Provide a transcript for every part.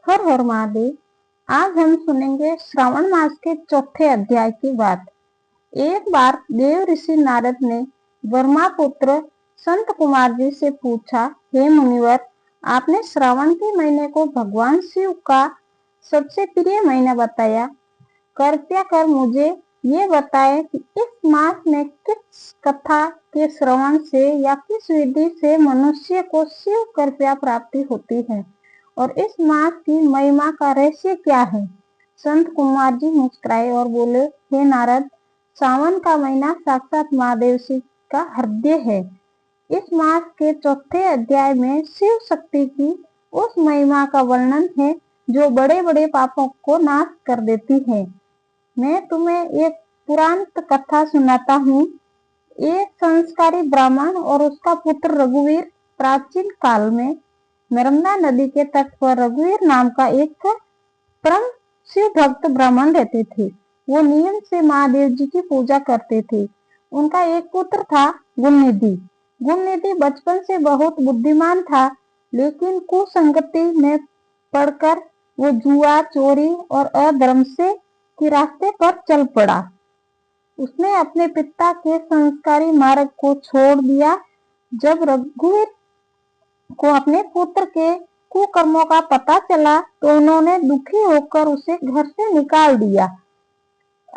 हर हर महादेव। आज हम सुनेंगे श्रावण मास के चौथे अध्याय की बात। एक बार देव ऋषि नारद ने वर्मा पुत्र संत कुमार जी से पूछा, हे मुनिवर, आपने श्रावण के महीने को भगवान शिव का सबसे प्रिय महीना बताया। कृपया कर मुझे ये बताएं कि इस मास में किस कथा के श्रवण से या किस विधि से मनुष्य को शिव कृपा प्राप्ति होती है और इस मास की महिमा का रहस्य क्या है। संत कुमार जी मुस्कुराए और बोले, हे नारद, सावन का महीना साक्षात महादेव शिव का हृदय है। इस मास के चौथे अध्याय में शिव शक्ति की उस महिमा का वर्णन है जो बड़े बड़े पापों को नाश कर देती है। मैं तुम्हें एक पुराण कथा सुनाता हूँ। एक संस्कारी ब्राह्मण और उसका पुत्र रघुवीर प्राचीन काल में नर्मदा नदी के तट पर रघुवीर नाम का एक परम शिव भक्त ब्राह्मण रहते थे। वो नियम से महादेव जी की पूजा करते थे। उनका एक पुत्र था गुणनिधि। गुणनिधि बचपन से बहुत बुद्धिमान था, लेकिन कुसंगति में पड़कर वो जुआ, चोरी और अधर्म से के रास्ते पर चल पड़ा। उसने अपने पिता के संस्कारी मार्ग को छोड़ दिया। जब रघुवीर को अपने पुत्र के कुकर्मों का पता चला तो उन्होंने दुखी होकर उसे घर से निकाल दिया।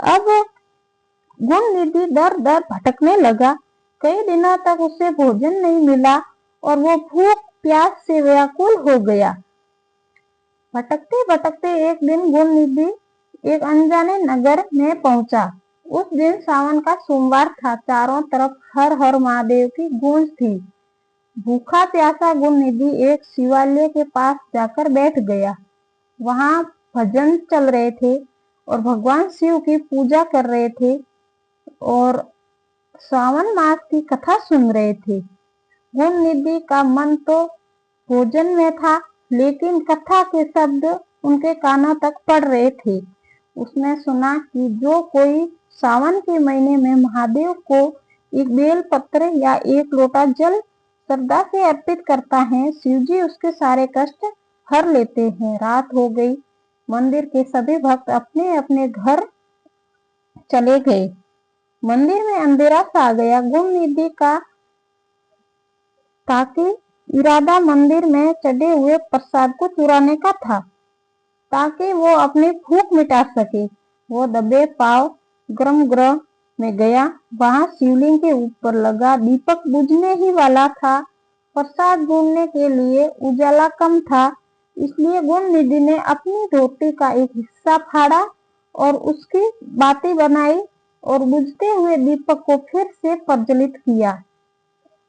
अब गुणनिधि दर दर भटकने लगा। कई दिनों तक उसे भोजन नहीं मिला और वो भूख प्यास से व्याकुल हो गया। भटकते भटकते एक दिन गुणनिधि एक अनजाने नगर में पहुंचा। उस दिन सावन का सोमवार था। चारों तरफ हर हर महादेव की गूंज थी। भूखा प्यासा गुणनिधि एक शिवालय के पास जाकर बैठ गया। वहां भजन चल रहे थे और भगवान शिव की पूजा कर रहे थे और सावन मास की कथा सुन रहे थे। गुणनिधि का मन तो भोजन में था, लेकिन कथा के शब्द उनके कानों तक पड़ रहे थे। उसने सुना कि जो कोई सावन के महीने में महादेव को एक बेल पत्र या एक लोटा जल श्रद्धा से अर्पित करता है, शिवजी उसके सारे कष्ट हर लेते हैं। रात हो गई। मंदिर के सभी भक्त अपने अपने घर चले गए। मंदिर में अंधेरा सा गया। गुणनिधि का ताकि इरादा मंदिर में चढ़े हुए प्रसाद को चुराने का था, ताकि वो अपनी भूख मिटा सके। वो दबे पाव गर्भगृह में गया। वहां शिवलिंग के ऊपर लगा दीपक बुझने ही वाला था। प्रसाद ढूंढने के लिए उजाला कम था, इसलिए गुणनिधि ने अपनी धोती का एक हिस्सा फाड़ा और उसकी बाती बनाई और बुझते हुए दीपक को फिर से प्रज्वलित किया।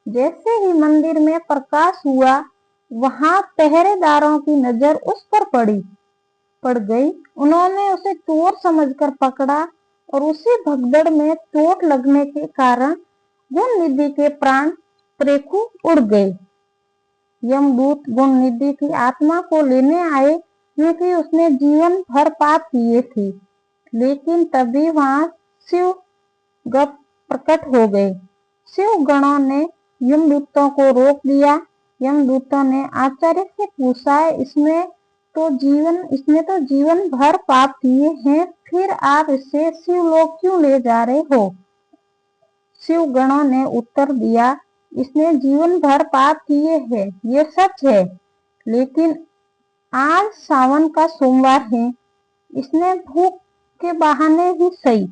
जैसे ही मंदिर में प्रकाश हुआ, वहां पहरेदारों की नजर उस पर पड़ गई। उन्होंने उसे चोर समझकर पकड़ा और उसी भगदड़ में चोट लगने के कारण गुणनिधि के प्राण त्रेखु उड़ गए। यमदूत गुणनिधि की आत्मा को लेने आए, क्योंकि उसने जीवन भर पाप किए थे। लेकिन तभी वहां शिव गप प्रकट हो गए। शिव गणों ने यमदूतों को रोक दिया। यमदूतों ने आचार्य से पूछा, इसने तो जीवन भर पाप किए हैं, फिर आप इसे शिवलोक क्यों ले जा रहे हो। शिव गणों ने उत्तर दिया, इसने जीवन भर पाप किए हैं, ये सच है, लेकिन आज सावन का सोमवार है। इसने भूख के बहाने ही सही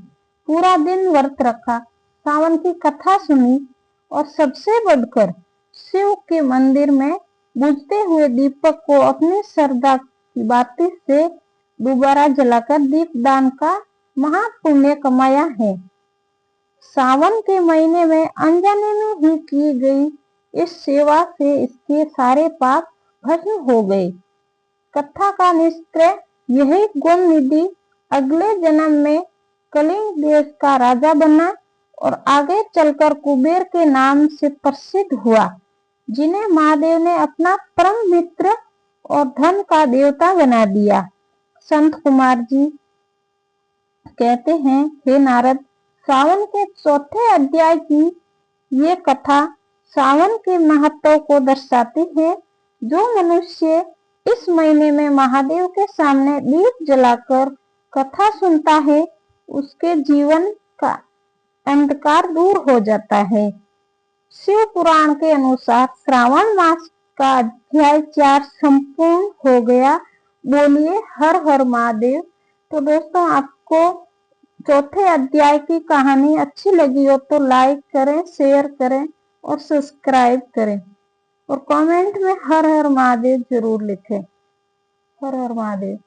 पूरा दिन व्रत रखा, सावन की कथा सुनी और सबसे बढ़कर शिव के मंदिर में बुझते हुए दीपक को अपनी श्रद्धा की बाती से दोबारा जलाकर दीपदान का महापुण्य कमाया है। सावन के महीने में अनजाने में ही की गई इस सेवा से इसके सारे पाप भस्म हो गए। कथा का निष्कर्ष यही, गुणनिधि अगले जन्म में कलिंग देश का राजा बना और आगे चलकर कुबेर के नाम से प्रसिद्ध हुआ, जिन्हें महादेव ने अपना परम मित्र और धन का देवता बना दिया। संत कुमार जी कहते हैं, हे नारद, सावन के चौथे अध्याय की ये कथा सावन के महत्व को दर्शाती है। जो मनुष्य इस महीने में महादेव के सामने दीप जलाकर कथा सुनता है, उसके जीवन का अंधकार दूर हो जाता है। शिव पुराण के अनुसार श्रावण मास का अध्याय 4 संपूर्ण हो गया। बोलिए हर हर महादेव। तो दोस्तों, आपको चौथे अध्याय की कहानी अच्छी लगी हो तो लाइक करें, शेयर करें और सब्सक्राइब करें और कमेंट में हर हर महादेव जरूर लिखें। हर हर महादेव।